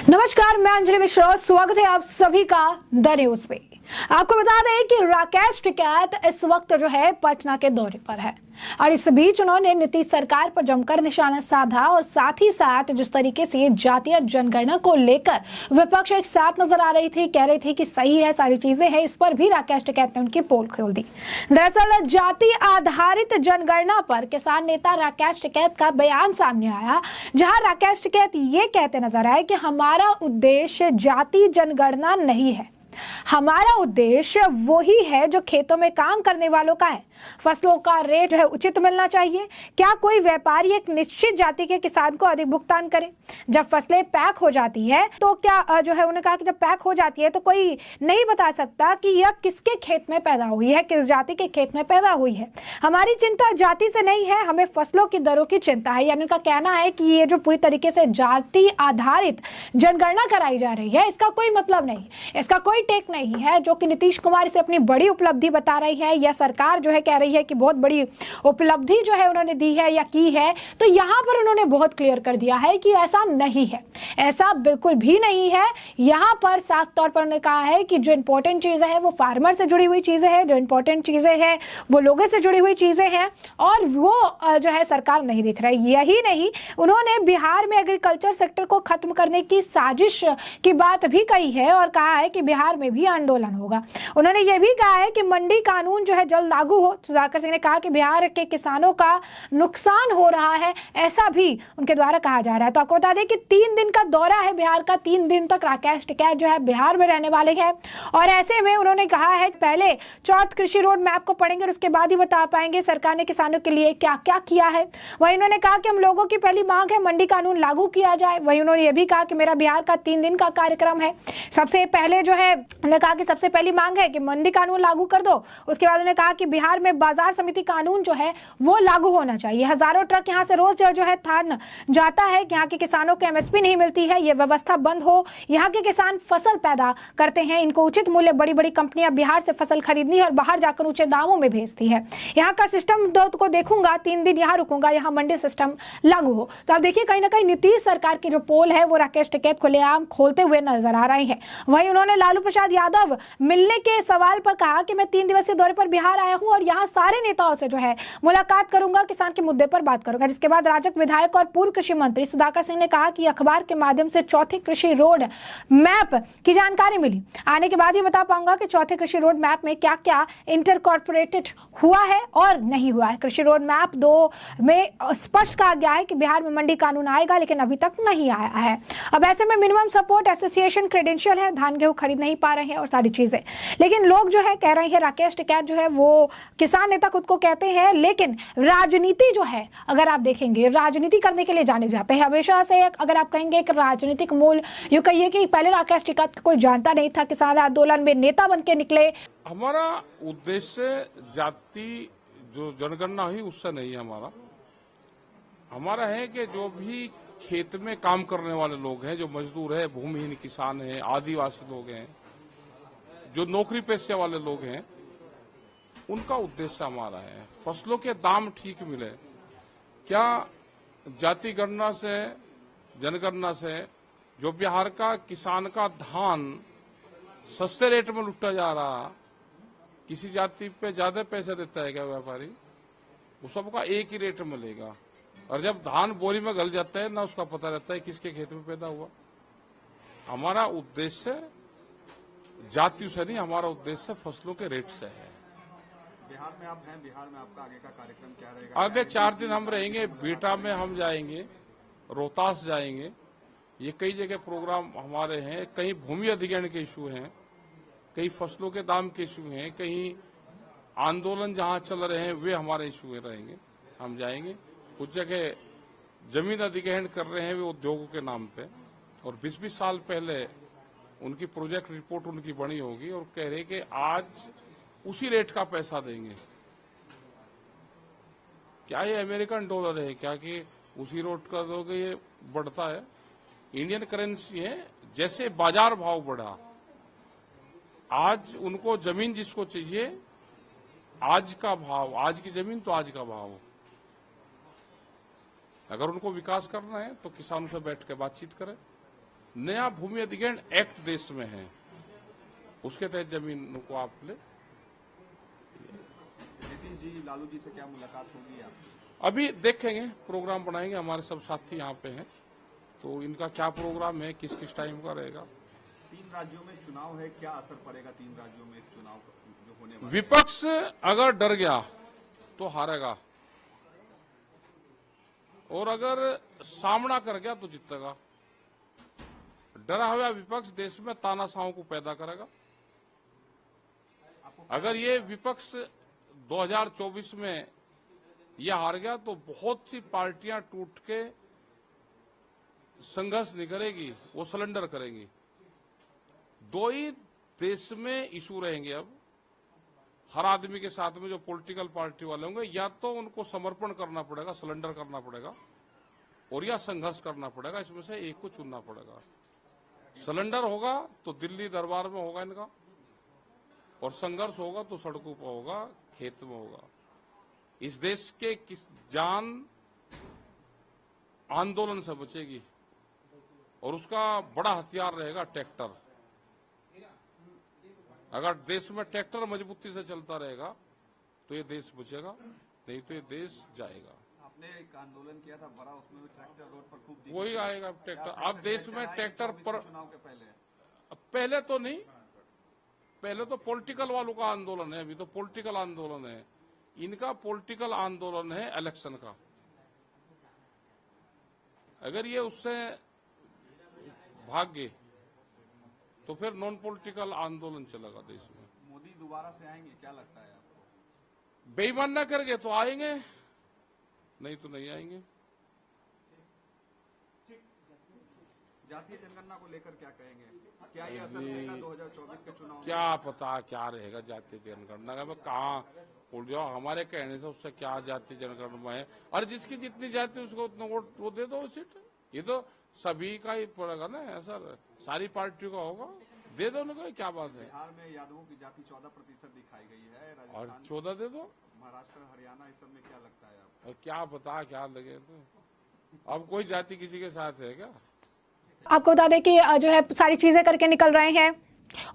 नमस्कार, मैं अंजलि मिश्रा। स्वागत है आप सभी का द न्यूज पे। आपको बता दें कि राकेश टिकैत इस वक्त जो है पटना के दौरे पर है और इस बीच उन्होंने नीतीश सरकार पर जमकर निशाना साधा और साथ ही साथ जिस तरीके से जातीय जनगणना को लेकर विपक्ष एक साथ नजर आ रही थी, कह रही थी कि सही है, सारी चीजें हैं, इस पर भी राकेश टिकैत ने उनकी पोल खोल दी। दरअसल जाति आधारित जनगणना पर किसान नेता राकेश टिकैत का बयान सामने आया, जहां राकेश टिकैत ये कहते नजर आए कि हमारा उद्देश्य जाति जनगणना नहीं है, हमारा उद्देश्य वही है जो खेतों में काम करने वालों का है। फसलों का रेट है उचित मिलना चाहिए। क्या कोई व्यापारी एक निश्चित जाति के किसान को अधिक भुगतान करे? जब फसलें पैक हो जाती है तो क्या जो है उन्होंने कहा कि जब पैक हो जाती है तो कोई नहीं बता सकता कि यह किसके खेत में पैदा हुई है, किस जाति के खेत में पैदा हुई है। हमारी चिंता जाति से नहीं है, हमें फसलों की दरों की चिंता है। यानी उनका कहना है कि ये जो पूरी तरीके से जाति आधारित जनगणना कराई जा रही है, इसका कोई मतलब नहीं, इसका कोई टेक नहीं है, जो कि नीतीश कुमार इसे अपनी बड़ी उपलब्धि बता रही है या सरकार जो है कह रही है कि बहुत बड़ी उपलब्धि जो है उन्होंने दी है या की है। तो यहां पर उन्होंने बहुत क्लियर कर दिया है कि ऐसा नहीं है, ऐसा बिल्कुल भी नहीं है। यहां पर साफ तौर पर उन्होंने कहा है कि जो इंपॉर्टेंट चीजें हैं वो फार्मर से जुड़ी हुई चीजें हैं, जो इंपॉर्टेंट चीजें हैं वो लोगों से जुड़ी हुई चीजें हैं और वो जो है सरकार नहीं दिख रहा है। यही नहीं, उन्होंने बिहार में एग्रीकल्चर सेक्टर को खत्म करने की साजिश की बात भी कही है और कहा है कि बिहार में भी आंदोलन होगा। उन्होंने ये भी कहा है कि मंडी कानून जो है जल्द लागू हो। सुधाकर सिंह ने कहा कि बिहार के किसानों का नुकसान हो रहा है, ऐसा भी उनके द्वारा कहा जा रहा है। तो आपको बता दें कि 3 दिन का दौरा है बिहार का, 3 दिन तक राकेश टिकैत जो है बिहार में रहने वाले हैं और ऐसे में उन्होंने कहा है पहले चौथ कृषि रोड मैप को पढ़ेंगे और उसके बाद ही बता पाएंगे सरकार ने किसानों के लिए क्या क्या किया है। वहीं उन्होंने कहा कि हम लोगों की पहली मांग है मंडी कानून लागू किया जाए। वहीं उन्होंने ये भी कहा कि मेरा बिहार का 3 दिन का कार्यक्रम है। सबसे पहले जो है उन्होंने कहा कि सबसे पहली मांग है कि मंडी कानून लागू कर दो। उसके बाद उन्होंने कहा कि बिहार में बाजार समिति कानून जो है वो लागू होना चाहिए। हजारों ट्रक यहाँ से रोज जो है थान जाता है कि यहाँ के किसानों को एमएसपी नहीं मिलती है, ये व्यवस्था बंद हो। यहाँ के किसान फसल पैदा करते हैं, इनको उचित मूल्य बड़ी बड़ी कंपनियां बिहार से फसल खरीदनी है और बाहर जाकर ऊंचे दामों में भेजती है। यहाँ का सिस्टम को देखूंगा, 3 दिन यहाँ रुकूंगा, यहाँ मंडी सिस्टम लागू हो। तो आप देखिए कहीं ना कहीं नीतीश सरकार की जो पोल है वो राकेश टिकैत खुलेआम खोलते हुए नजर आ रही है। वहीं उन्होंने लालू प्रसाद यादव मिलने के सवाल पर कहा कि मैं 3 दिवसीय दौरे पर बिहार आया हूं और यहाँ सारे नेताओं से जो है मुलाकात करूंगा, किसान के मुद्दे पर बात करूंगा। जिसके बाद राजग विधायक और पूर्व कृषि मंत्री सुधाकर सिंह ने कहा कि अखबार के माध्यम से चौथे कृषि रोड मैप की जानकारी मिली, आने के बाद ही बता पाऊंगा कि चौथे कृषि रोड मैप में क्या क्या इंटरकॉर्पोरेटेड हुआ है और नहीं हुआ है। कृषि रोड मैप 2 में स्पष्ट कहा गया है कि बिहार में मंडी कानून आएगा, लेकिन अभी तक नहीं आया है। अब ऐसे में मिनिमम सपोर्ट एसोसिएशन क्रेडेंशियल है, धान गेहूं खरीद नहीं पा रहे हैं और सारी चीजें, लेकिन लोग जो है कह रहे हैं राकेश टिकैत जो है वो किसान नेता खुद को कहते हैं, लेकिन राजनीति जो है अगर आप देखेंगे राजनीति करने के लिए जाने जाते हैं हमेशा से। अगर आप कहेंगे कि राजनीतिक मूल यूं कहिए कि पहले राकेश टिकैत कोई जानता नहीं था, किसान आंदोलन में नेता बन के निकले। हमारा उद्देश्य जाति जो जनगणना हुई उससे नहीं है, हमारा है कि जो भी खेत में काम करने वाले लोग हैं, जो मजदूर है, भूमिहीन किसान है, आदिवासी लोग हैं, जो नौकरी पेशे वाले लोग हैं, उनका उद्देश्य हमारा है फसलों के दाम ठीक मिले। क्या जाति गणना से, जनगणना से जो बिहार का किसान का धान सस्ते रेट में लुटा जा रहा, किसी जाति पे ज्यादा पैसे देता है क्या व्यापारी? वो सबका एक ही रेट मिलेगा और जब धान बोरी में गल जाता है ना उसका पता रहता है किसके खेत में पैदा हुआ। हमारा उद्देश्य जाति से नहीं, हमारा उद्देश्य फसलों के रेट से है। बिहार में आप हैं, बिहार में आपका आगे का कार्यक्रम क्या रहेगा? आगे 4 दिन हम रहेंगे, बेटा में हम जाएंगे, रोहतास जाएंगे, ये कई जगह प्रोग्राम हमारे हैं। कहीं भूमि अधिग्रहण के इशू हैं, कहीं फसलों के दाम के इशू हैं, कहीं आंदोलन जहां चल रहे हैं वे हमारे इशू रहेंगे, हम जाएंगे। कुछ जगह जमीन अधिग्रहण कर रहे हैं वे उद्योगों के नाम पे और 20-20 साल पहले उनकी प्रोजेक्ट रिपोर्ट उनकी बनी होगी और कह रहे कि आज उसी रेट का पैसा देंगे। क्या ये अमेरिकन डॉलर है क्या कि उसी रेट का दोगे? ये बढ़ता है, इंडियन करेंसी है। जैसे बाजार भाव बढ़ा, आज उनको जमीन जिसको चाहिए आज का भाव, आज की जमीन तो आज का भाव। अगर उनको विकास करना है तो किसानों से बैठ के बातचीत करें, नया भूमि अधिग्रहण एक्ट देश में है, उसके तहत जमीन को आप ले। नीतीश जी, लालू जी से क्या मुलाकात होगी आपकी? अभी देखेंगे, प्रोग्राम बनाएंगे, हमारे सब साथी यहाँ पे हैं, तो इनका क्या प्रोग्राम है, किस किस टाइम का रहेगा। 3 राज्यों में चुनाव है, क्या असर पड़ेगा 3 राज्यों में इस चुनाव जो होने वाला है? विपक्ष अगर डर गया तो हारेगा, और अगर सामना कर गया तो जीतेगा। डरा हुआ विपक्ष देश में तानाशाहों को पैदा करेगा। अगर ये विपक्ष 2024 में ये हार गया तो बहुत सी पार्टियां टूट के संघर्ष नहीं करेगी, वो सरेंडर करेंगी। 2 ही देश में इशू रहेंगे अब हर आदमी के साथ में, जो पॉलिटिकल पार्टी वाले होंगे, या तो उनको समर्पण करना पड़ेगा, सरेंडर करना पड़ेगा, और या संघर्ष करना पड़ेगा। इसमें से एक को चुनना पड़ेगा। सरेंडर होगा तो दिल्ली दरबार में होगा इनका, और संघर्ष होगा तो सड़कों पर होगा, खेत में होगा। इस देश के किस जान आंदोलन से बचेगी, और उसका बड़ा हथियार रहेगा ट्रैक्टर। अगर देश में ट्रैक्टर मजबूती से चलता रहेगा तो ये देश बचेगा, नहीं तो ये देश जाएगा। आपने एक आंदोलन किया था बड़ा, उसमें भी ट्रैक्टर रोड पर खूब दिखे। वही आएगा ट्रैक्टर। अब देश में ट्रैक्टर पर चुनाव के पहले तो नहीं, पहले तो पॉलिटिकल वालों का आंदोलन है, अभी तो पॉलिटिकल आंदोलन है। इनका पॉलिटिकल आंदोलन है इलेक्शन का। अगर ये उससे भाग गए तो फिर नॉन पॉलिटिकल आंदोलन चलेगा देश में। मोदी दोबारा से आएंगे, क्या लगता है आपको? बेईमान न करके तो आएंगे, नहीं तो नहीं आएंगे। जातीय जनगणना को लेकर क्या कहेंगे? क्या ये असर देगा 2024 के चुनाव में? क्या पता क्या रहेगा जातीय जनगणना का, कहाँ उड़ जाओ। हमारे कहने से उससे क्या जातीय जनगणना है, और जिसकी जितनी जाति उसको उतना वोट वो दे दो सीट। ये तो सभी का ही पड़ेगा ना सर, सारी पार्टियों का होगा, दे दो उनको, क्या बात है। बिहार में यादवों की जाति 14% दिखाई गई है, और राजस्थान 14 दे दो, महाराष्ट्र हरियाणा इस सब में क्या लगता है आपको? और क्या पता क्या लगे। तो अब कोई जाति किसी के साथ है क्या? आपको बता दें कि जो है सारी चीजें करके निकल रहे हैं,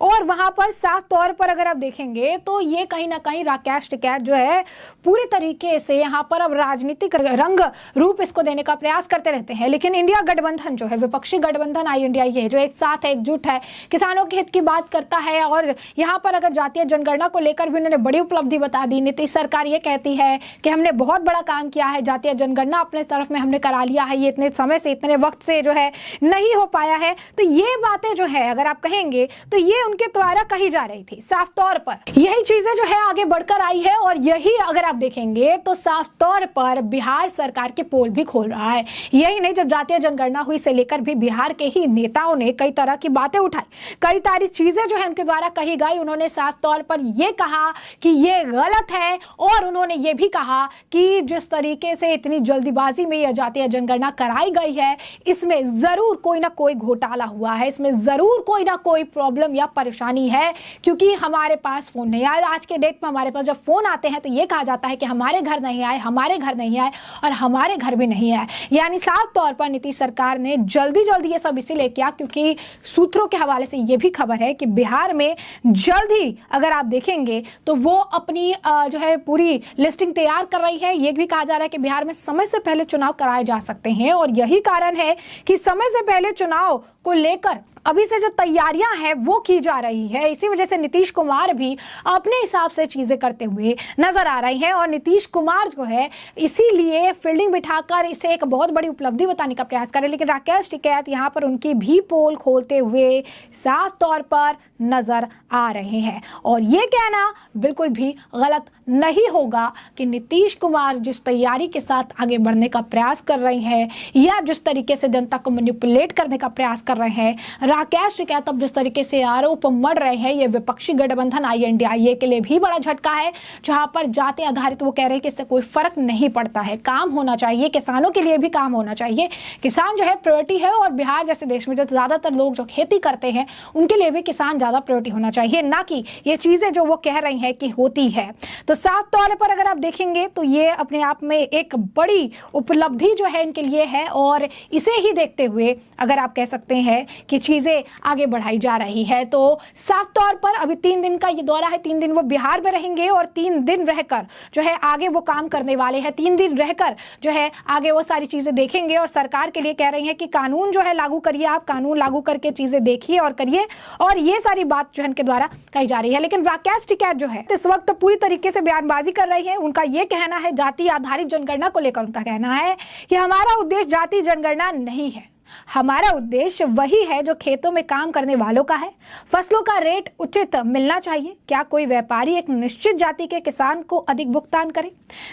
और वहां पर साफ तौर पर अगर आप देखेंगे तो ये कहीं ना कहीं राकेश टिकैत जो है पूरी तरीके से यहाँ पर अब राजनीतिक रंग रूप इसको देने का प्रयास करते रहते हैं। लेकिन इंडिया गठबंधन जो है, विपक्षी गठबंधन INDIA जो एक साथ है, एकजुट है, किसानों के हित की बात करता है। और यहाँ पर अगर जातीय जनगणना को लेकर भी उन्होंने बड़ी उपलब्धि बता दी। नीतीश सरकार ये कहती है कि हमने बहुत बड़ा काम किया है, जातीय जनगणना अपने तरफ में हमने करा लिया है, ये इतने समय से, इतने वक्त से जो है नहीं हो पाया है। तो ये बातें जो है अगर आप कहेंगे तो ये उनके द्वारा कही जा रही थी। साफ तौर पर यही चीजें जो है आगे बढ़कर आई है, और यही अगर आप देखेंगे तो साफ तौर पर बिहार सरकार के पोल भी खोल रहा है। यही नहीं, जब जातीय जनगणना हुई से लेकर भी बिहार के ही नेताओं ने कई तरह की बातें उठाई, कई सारी चीजें जो है उनके द्वारा कही गई। उन्होंने साफ तौर पर यह कहा कि ये गलत है, और उन्होंने ये भी कहा कि जिस तरीके से इतनी जल्दीबाजी में यह जातीय जनगणना कराई गई है, इसमें जरूर कोई ना कोई घोटाला हुआ है, इसमें जरूर कोई ना कोई प्रॉब्लम या परेशानी है, क्योंकि हमारे पास फोन नहीं आया। आज के डेट में हमारे पास जब फोन आते हैं तो ये कहा जाता है कि हमारे घर नहीं आए, हमारे घर नहीं आए, और हमारे घर भी नहीं आए। यानी साफ तौर पर नीतीश सरकार ने जल्दी जल्दी ये सब इसीलिए किया क्योंकि सूत्रों के हवाले से ये भी खबर है कि बिहार में जल्द ही अगर आप देखेंगे तो वो अपनी जो है पूरी लिस्टिंग तैयार कर रही है। ये भी कहा जा रहा है कि बिहार में समय से पहले चुनाव कराए जा सकते हैं, और यही कारण है कि समय से पहले चुनाव को लेकर अभी से जो तैयारियां हैं वो की जा रही है। इसी वजह से नीतीश कुमार भी अपने हिसाब से चीजें करते हुए नजर आ रही हैं, और नीतीश कुमार जो है इसीलिए फील्डिंग बिठाकर इसे एक बहुत बड़ी उपलब्धि बताने का प्रयास कर रहे हैं। लेकिन राकेश टिकैत यहां पर उनकी भी पोल खोलते हुए साफ तौर पर नजर आ रहे हैं, और ये कहना बिल्कुल भी गलत नहीं होगा कि नीतीश कुमार जिस तैयारी के साथ आगे बढ़ने का प्रयास कर रहे हैं, या जिस तरीके से जनता को मैनिपुलेट करने का प्रयास कर रहे हैं, राकेश टिकैत अब जिस तरीके से आरोप मढ़ रहे हैं, ये विपक्षी गठबंधन INDIA के लिए भी बड़ा झटका है, जहां पर जाति आधारित वो कह रहे हैं कि इससे कोई फर्क नहीं पड़ता है, काम होना चाहिए, किसानों के लिए भी काम होना चाहिए, किसान जो है प्रायोरिटी है, और बिहार जैसे देश में जो ज्यादातर लोग जो खेती करते हैं उनके लिए भी किसान ज्यादा प्रायोरिटी होना चाहिए, ना कि ये चीजें जो वो कह रही हैं कि होती है। तो तो साफ तौर पर अगर आप देखेंगे तो ये अपने आप में एक बड़ी उपलब्धि जो है इनके लिए है, और इसे ही देखते हुए अगर आप कह सकते हैं कि चीजें आगे बढ़ाई जा रही है। तो साफ तौर पर अभी 3 दिन का ये दौरा है, 3 दिन वो बिहार में रहेंगे और 3 दिन रहकर जो है आगे वो काम करने वाले हैं। 3 दिन रहकर जो है आगे वो सारी चीजें देखेंगे और सरकार के लिए कह रही है कि कानून जो है लागू करिए, आप कानून लागू करके चीजें देखिए और करिए, और ये सारी बात जो है इनके द्वारा कही जा रही है। लेकिन राकेश टिकैत जो है इस वक्त पूरी तरीके से बयानबाजी कर रही है। उनका ये कहना है, जाति आधारित जनगणना को लेकर उनका कहना है कि हमारा उद्देश्य जाति जनगणना नहीं है, हमारा उद्देश्य वही है जो खेतों में काम करने वालों का है। फसलों का रेट उचित मिलना चाहिए। क्या कोई व्यापारी एक निश्चित जाति के किसान को अधिक भुगतान करे?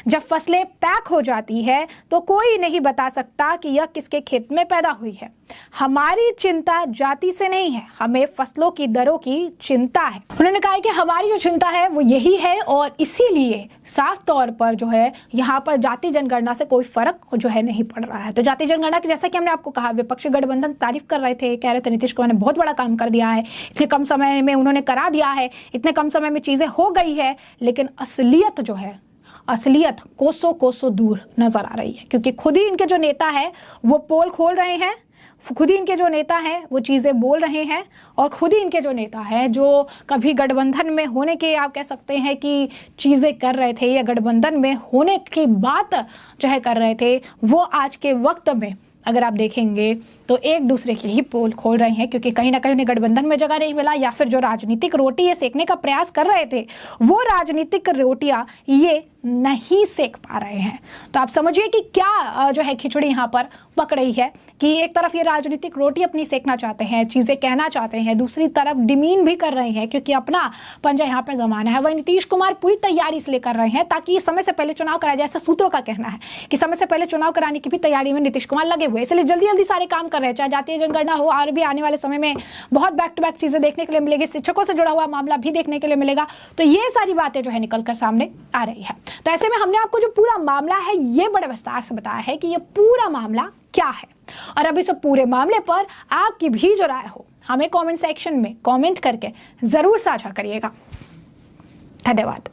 जब फसलें पैक हो जाती है तो कोई नहीं बता सकता कि यह किसके खेत में पैदा हुई है। हमारी चिंता जाति से नहीं है, हमें फसलों की दरों की चिंता है। उन्होंने कहा कि हमारी जो चिंता है वो यही है, और इसीलिए साफ तौर पर जो है यहाँ पर जाति जनगणना से कोई फर्क जो है नहीं पड़ रहा है। तो जाति जनगणना की जैसा कि हमने आपको कहा, विपक्षी गठबंधन तारीफ कर रहे थे, कह रहे थे नीतीश कुमार ने बहुत बड़ा काम कर दिया है, इतने कम समय में उन्होंने करा दिया है, इतने कम समय में चीजें हो गई है। लेकिन असलियत जो है, असलियत कोसों कोसों दूर नजर आ रही है, क्योंकि खुद ही इनके जो नेता है वो पोल खोल रहे हैं, खुद ही इनके जो नेता हैं वो चीज़ें बोल रहे हैं, और खुद ही इनके जो नेता हैं जो कभी गठबंधन में होने के आप कह सकते हैं कि चीज़ें कर रहे थे या गठबंधन में होने की बात जो है कर रहे थे, वो आज के वक्त में अगर आप देखेंगे तो एक दूसरे की ही पोल खोल रहे हैं, क्योंकि कहीं ना कहीं उन्हें गठबंधन में जगह नहीं मिला, या फिर जो राजनीतिक रोटी ये सेकने का प्रयास कर रहे थे वो राजनीतिक रोटियां ये नहीं सेक पा रहे हैं। तो आप समझिए कि क्या जो है खिचड़ी यहाँ पर पक रही है, कि एक तरफ ये राजनीतिक रोटी अपनी सेकना चाहते हैं, चीजें कहना चाहते हैं, दूसरी तरफ डिमीन भी कर रहे हैं क्योंकि अपना पंजा यहाँ पर जमाना है। वही नीतीश कुमार पूरी तैयारी इसलिए कर रहे हैं ताकि समय से पहले चुनाव कराया जाए। ऐसा सूत्रों का कहना है कि समय से पहले चुनाव कराने की भी तैयारी में नीतीश कुमार लगे हुए, इसलिए जल्दी जल्दी सारे काम कर रहे हैं, चाहे जातीय जनगणना हो, और भी आने वाले समय में बहुत बैक टू बैक चीजें देखने के लिए मिलेगी, शिक्षकों से जुड़ा हुआ मामला भी देखने के लिए मिलेगा। तो ये सारी बातें जो है निकलकर सामने आ रही है। तो ऐसे में हमने आपको जो पूरा मामला है ये बड़े विस्तार से बताया है कि ये पूरा मामला क्या है, और अभी इस पूरे मामले पर आपकी भी जो राय हो हमें कमेंट सेक्शन में कमेंट करके जरूर साझा करिएगा। धन्यवाद।